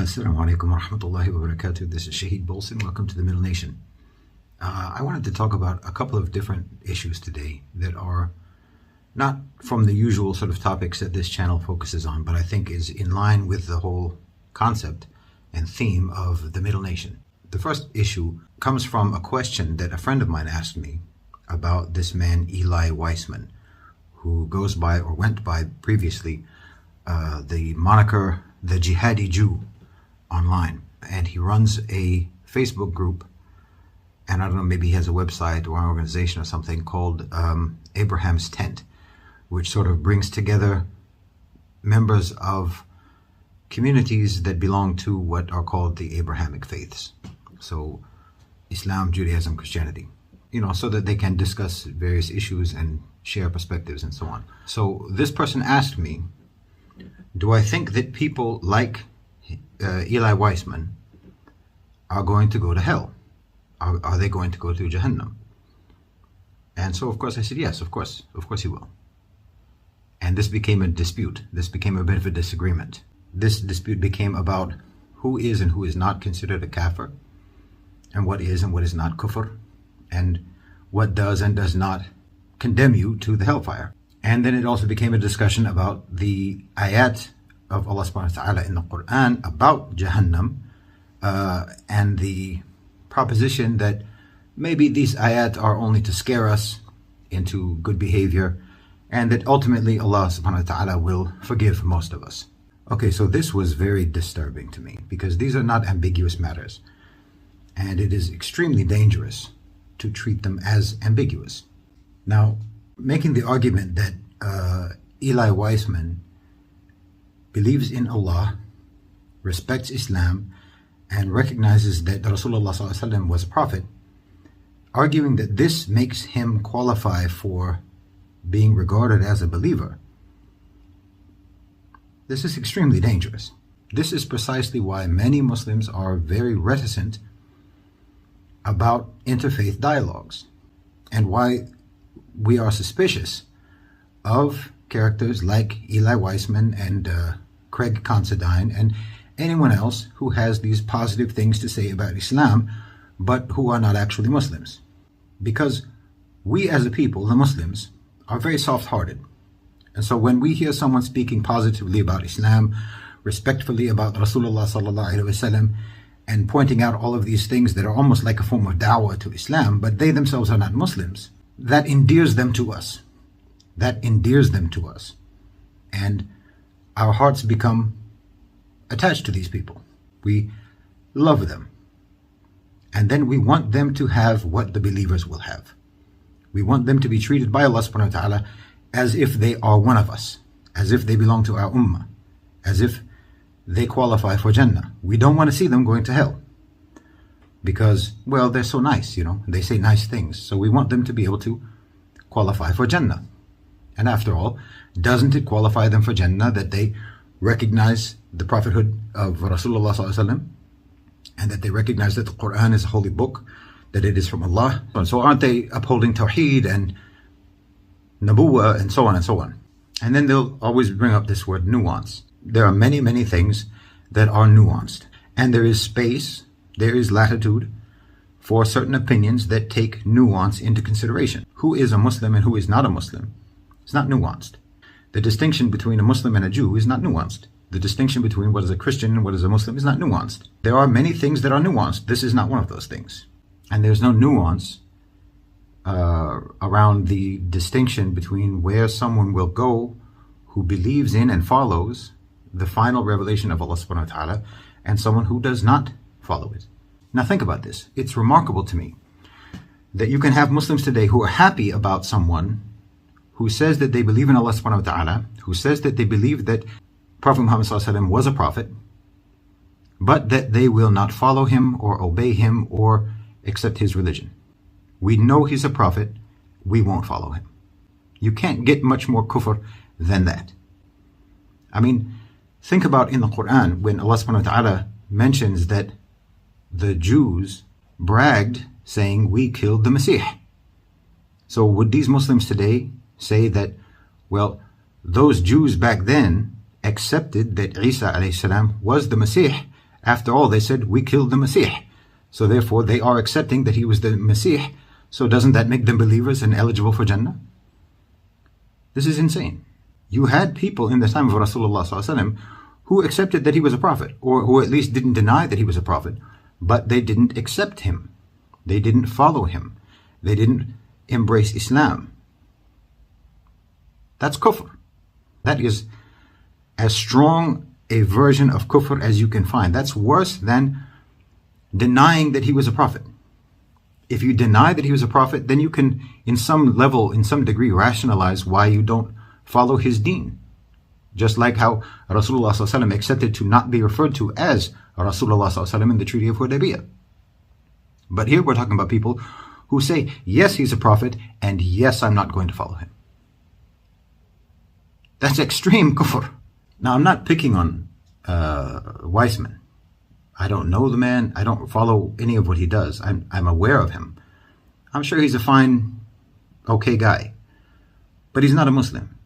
Assalamu alaikum wa rahmatullahi wa barakatuh. This is Shaheed Bolson. Welcome to the Middle Nation. I wanted to talk about a couple of different issues today that are not from the usual sort of topics that this channel focuses on, but I think is in line with the whole concept and theme of the Middle Nation. The first issue comes from a question that a friend of mine asked me about this man, Eli Weissman, who goes by or went by previously the moniker the Jihadi Jew online, and he runs a Facebook group, and I don't know, maybe he has a website or an organization or something called Abraham's Tent, which sort of brings together members of communities that belong to what are called the Abrahamic faiths, so Islam, Judaism, Christianity, so that they can discuss various issues and share perspectives and so on. So this person asked me, do I think that people like Eli Weissman are going to go to hell? Are they going to go to Jahannam? And so of course I said, yes, of course he will. And this became a dispute. This became a bit of a disagreement. This dispute became about who is and who is not considered a kafir, and what is not kufr, and what does and does not condemn you to the hellfire. And then it also became a discussion about the ayat of Allah subhanahu wa ta'ala in the Quran about Jahannam, and the proposition that maybe these ayat are only to scare us into good behavior, and that ultimately Allah subhanahu wa ta'ala will forgive most of us. Okay, so this was very disturbing to me, because these are not ambiguous matters, and it is extremely dangerous to treat them as ambiguous. Now, making the argument that Eli Weissman believes in Allah, respects Islam, and recognizes that Rasulullah ﷺ was a prophet, arguing that this makes him qualify for being regarded as a believer, this is extremely dangerous. This is precisely why many Muslims are very reticent about interfaith dialogues, and why we are suspicious of characters like Eli Weissman and Craig Considine and anyone else who has these positive things to say about Islam, but who are not actually Muslims. Because we as a people, the Muslims, are very soft-hearted. And so when we hear someone speaking positively about Islam, respectfully about Rasulullah sallallahu alaihi wasallam, and pointing out all of these things that are almost like a form of da'wah to Islam, but they themselves are not Muslims, that endears them to us. That endears them to us. And our hearts become attached to these people. We love them. And then we want them to have what the believers will have. We want them to be treated by Allah subhanahu wa ta'ala as if they are one of us, as if they belong to our ummah, as if they qualify for Jannah. We don't want to see them going to hell, because, well, they're so nice, they say nice things. So we want them to be able to qualify for Jannah. And after all, doesn't it qualify them for Jannah that they recognize the prophethood of Rasulullah ﷺ, and that they recognize that the Quran is a holy book, that it is from Allah? And so aren't they upholding Tawheed and Nabuwah and so on and so on? And then they'll always bring up this word nuance. There are many, many things that are nuanced, and there is space, there is latitude for certain opinions that take nuance into consideration. Who is a Muslim and who is not a Muslim? It's not nuanced. The distinction between a Muslim and a Jew is not nuanced. The distinction between what is a Christian and what is a Muslim is not nuanced. There are many things that are nuanced. This is not one of those things. And there's no nuance around the distinction between where someone will go who believes in and follows the final revelation of Allah subhanahu wa ta'ala, and someone who does not follow it. Now think about this. It's remarkable to me that you can have Muslims today who are happy about someone who says that they believe in Allah subhanahu wa ta'ala, who says that they believe that Prophet Muhammad sallallahu alaihi wasallam was a prophet, but that they will not follow him or obey him or accept his religion. We know he's a prophet, we won't follow him. You can't get much more kufr than that. I mean, think about in the Quran when Allah subhanahu wa ta'ala mentions that the Jews bragged saying, we killed the Messiah. So would these Muslims today say that, well, those Jews back then accepted that Isa alayhi salam was the Messiah, After all, they said, we killed the Masih. So therefore, they are accepting that he was the Masih. So doesn't that make them believers and eligible for Jannah? This is insane. You had people in the time of Rasulullah ﷺ who accepted that he was a prophet, or who at least didn't deny that he was a prophet, but they didn't accept him. They didn't follow him. They didn't embrace Islam. That's kufr. That is as strong a version of kufr as you can find. That's worse than denying that he was a prophet. If you deny that he was a prophet, then you can, in some level, in some degree, rationalize why you don't follow his deen. Just like how Rasulullah ﷺ accepted to not be referred to as Rasulullah ﷺ in the Treaty of Hudaybiyah. But here we're talking about people who say, yes, he's a prophet, and yes, I'm not going to follow him. That's extreme kufr. Now, I'm not picking on Weissman. I don't know the man. I don't follow any of what he does. I'm aware of him. I'm sure he's a fine, okay guy. But he's not a Muslim.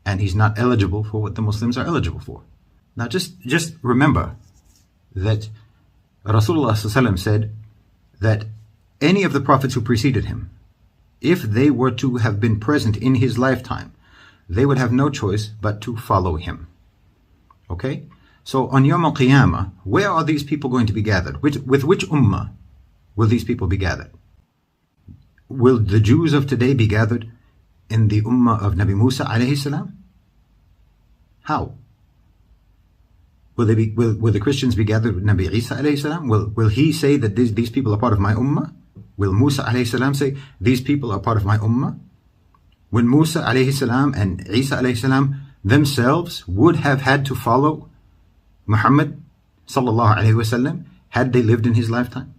And he's not eligible for what the Muslims are eligible for. Now, just remember that Rasulullah ﷺ said that any of the prophets who preceded him, if they were to have been present in his lifetime, they would have no choice but to follow him. Okay? So on Yawm al-Qiyamah, where are these people going to be gathered? With which ummah will these people be gathered? Will the Jews of today be gathered in the ummah of Nabi Musa alayhi salam? How? Will the Christians be gathered with Nabi Isa alayhi salam? Will he say that these people are part of my ummah? Will Musa alayhi salam say these people are part of my ummah? When Musa alayhi salam and Isa alayhi salam themselves would have had to follow Muhammad sallallahu alayhi wasallam had they lived in his lifetime?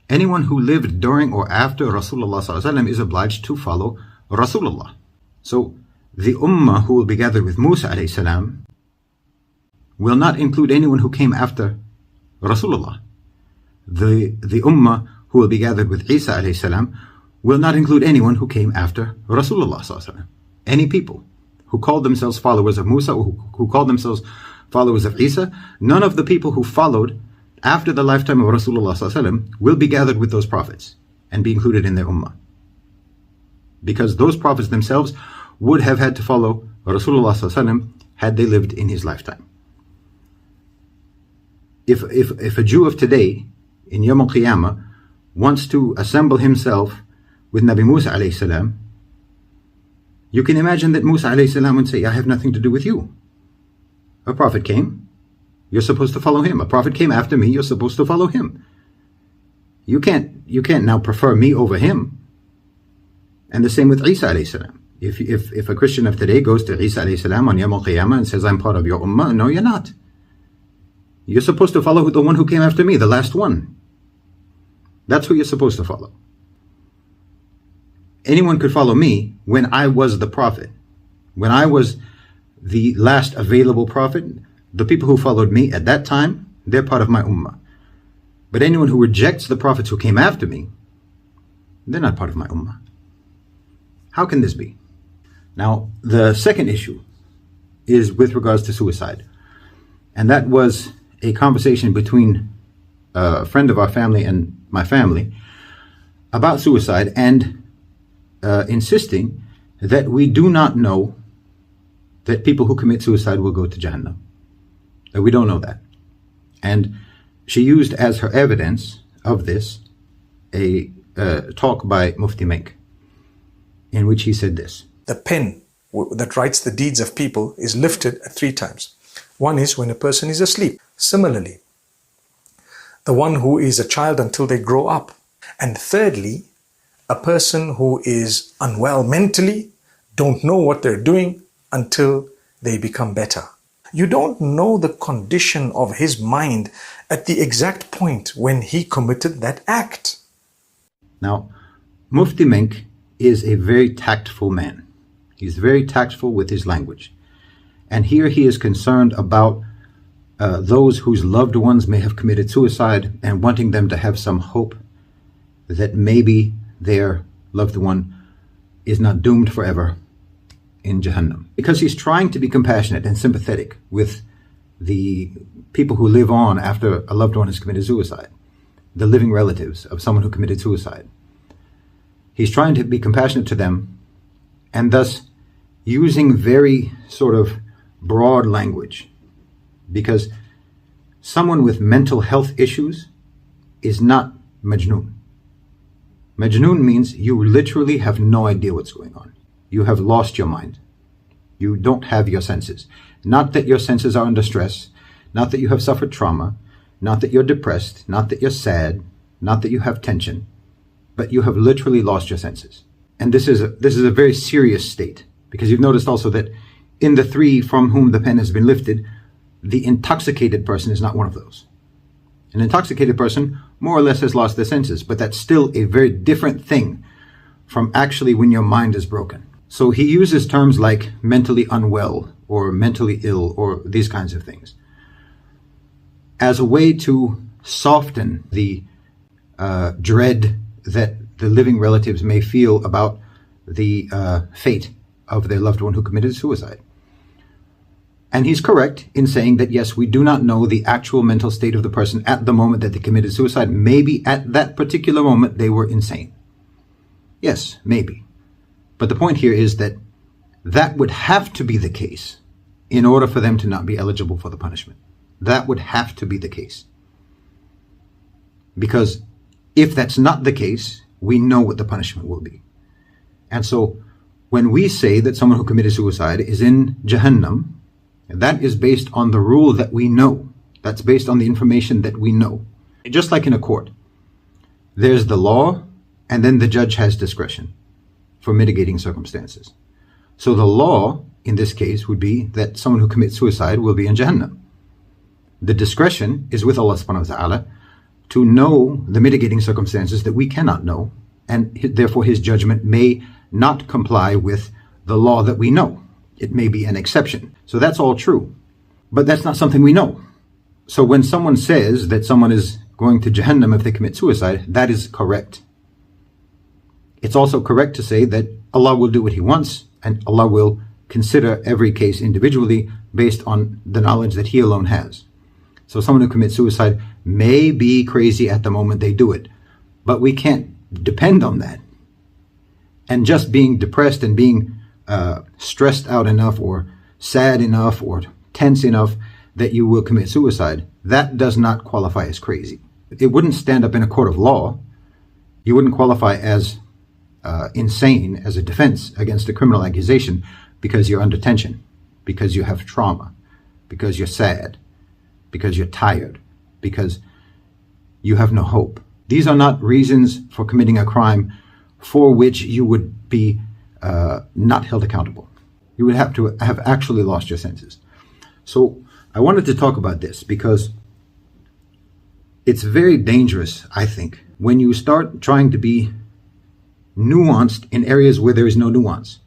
Anyone who lived during or after Rasulullah sallallahu alayhi wasallam is obliged to follow Rasulullah. So the ummah who will be gathered with Musa alayhi salam will not include anyone who came after Rasulullah. The ummah who will be gathered with Isa alayhi salam will not include anyone who came after Rasulullah sallallahu alayhi wasallam. Any people who called themselves followers of Musa, or who called themselves followers of Isa, none of the people who followed after the lifetime of Rasulullah sallallahu alaihi wasallam will be gathered with those prophets and be included in their ummah. Because those prophets themselves would have had to follow Rasulullah sallallahu alaihi wasallam had they lived in his lifetime. If a Jew of today, in Yawm al-Qiyamah, wants to assemble himself with Nabi Musa alayhi salam, you can imagine that Musa alayhi salam would say, I have nothing to do with you. A prophet came, you're supposed to follow him. A prophet came after me, you're supposed to follow him. You can't now prefer me over him. And the same with Isa alayhi salam. If a Christian of today goes to Isa alayhi salam on Yawm al-Qiyamah and says, I'm part of your ummah, no, you're not. You're supposed to follow the one who came after me, the last one. That's who you're supposed to follow. Anyone could follow me when I was the prophet. When I was the last available prophet, the people who followed me at that time, they're part of my ummah. But anyone who rejects the prophets who came after me, they're not part of my ummah. How can this be? Now, the second issue is with regards to suicide. And that was a conversation between a friend of our family and my family about suicide, and insisting that we do not know that people who commit suicide will go to Jahannam. That we don't know that. And she used as her evidence of this a talk by Mufti Menk, in which he said this. The pen that writes the deeds of people is lifted at 3 times. One is when a person is asleep. Similarly, the one who is a child until they grow up. And thirdly, a person who is unwell mentally, don't know what they're doing until they become better. You don't know the condition of his mind at the exact point when he committed that act. Now, Mufti Menk is a very tactful man. He's very tactful with his language. And here he is concerned about those whose loved ones may have committed suicide and wanting them to have some hope that maybe their loved one is not doomed forever in Jahannam. Because he's trying to be compassionate and sympathetic with the people who live on after a loved one has committed suicide, the living relatives of someone who committed suicide. He's trying to be compassionate to them, and thus using very sort of broad language, because someone with mental health issues is not Majnun. Majnun means you literally have no idea what's going on. You have lost your mind. You don't have your senses. Not that your senses are under stress, not that you have suffered trauma, not that you're depressed, not that you're sad, not that you have tension, but you have literally lost your senses. And this is a very serious state, because you've noticed also that in the three from whom the pen has been lifted, the intoxicated person is not one of those. An intoxicated person more or less has lost their senses, but that's still a very different thing from actually when your mind is broken. So he uses terms like mentally unwell or mentally ill or these kinds of things as a way to soften the dread that the living relatives may feel about the fate of their loved one who committed suicide. And he's correct in saying that, yes, we do not know the actual mental state of the person at the moment that they committed suicide. Maybe at that particular moment they were insane. Yes, maybe. But the point here is that that would have to be the case in order for them to not be eligible for the punishment. That would have to be the case. Because if that's not the case, we know what the punishment will be. And so when we say that someone who committed suicide is in Jahannam, that is based on the rule that we know. That's based on the information that we know. Just like in a court, there's the law, and then the judge has discretion for mitigating circumstances. So the law, in this case, would be that someone who commits suicide will be in Jahannam. The discretion is with Allah subhanahu wa ta'ala to know the mitigating circumstances that we cannot know, and therefore his judgment may not comply with the law that we know. It may be an exception. So that's all true. But that's not something we know. So when someone says that someone is going to Jahannam if they commit suicide, that is correct. It's also correct to say that Allah will do what He wants, and Allah will consider every case individually based on the knowledge that He alone has. So someone who commits suicide may be crazy at the moment they do it, but we can't depend on that. And just being depressed and being stressed out enough or sad enough or tense enough that you will commit suicide, that does not qualify as crazy. It wouldn't stand up in a court of law. You wouldn't qualify as insane as a defense against a criminal accusation because you're under tension, because you have trauma, because you're sad, because you're tired, because you have no hope. These are not reasons for committing a crime for which you would be not held accountable. You would have to have actually lost your senses. So I wanted to talk about this because it's very dangerous, I think, when you start trying to be nuanced in areas where there is no nuance.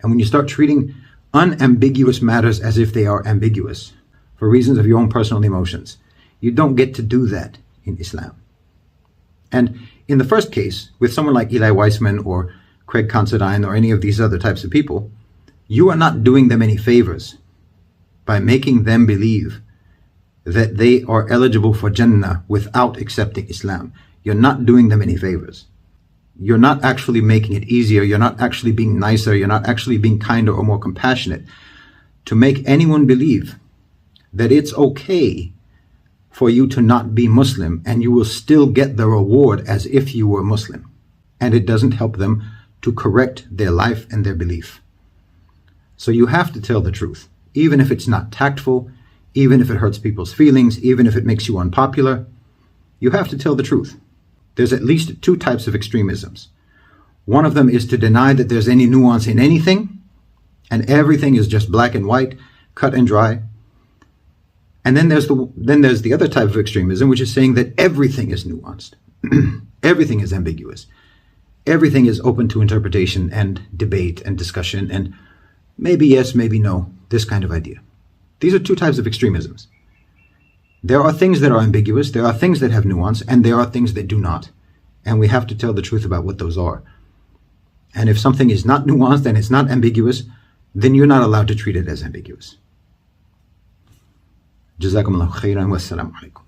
And when you start treating unambiguous matters as if they are ambiguous for reasons of your own personal emotions. You don't get to do that in Islam. And in the first case, with someone like Eli Weissman or Craig Considine or any of these other types of people, you are not doing them any favors by making them believe that they are eligible for Jannah without accepting Islam. You're not doing them any favors. You're not actually making it easier. You're not actually being nicer. You're not actually being kinder or more compassionate to make anyone believe that it's okay for you to not be Muslim and you will still get the reward as if you were Muslim. And it doesn't help them to correct their life and their belief. So you have to tell the truth, even if it's not tactful, even if it hurts people's feelings, even if it makes you unpopular. You have to tell the truth. There's at least two types of extremisms. One of them is to deny that there's any nuance in anything, and everything is just black and white, cut and dry. And then there's the other type of extremism, which is saying that everything is nuanced, everything is ambiguous, everything is open to interpretation and debate and discussion, and maybe yes, maybe no, this kind of idea. These are two types of extremisms. There are things that are ambiguous, there are things that have nuance, and there are things that do not. And we have to tell the truth about what those are. And if something is not nuanced and it's not ambiguous, then you're not allowed to treat it as ambiguous. Jazakumullah khairan. Wassalamu alaikum.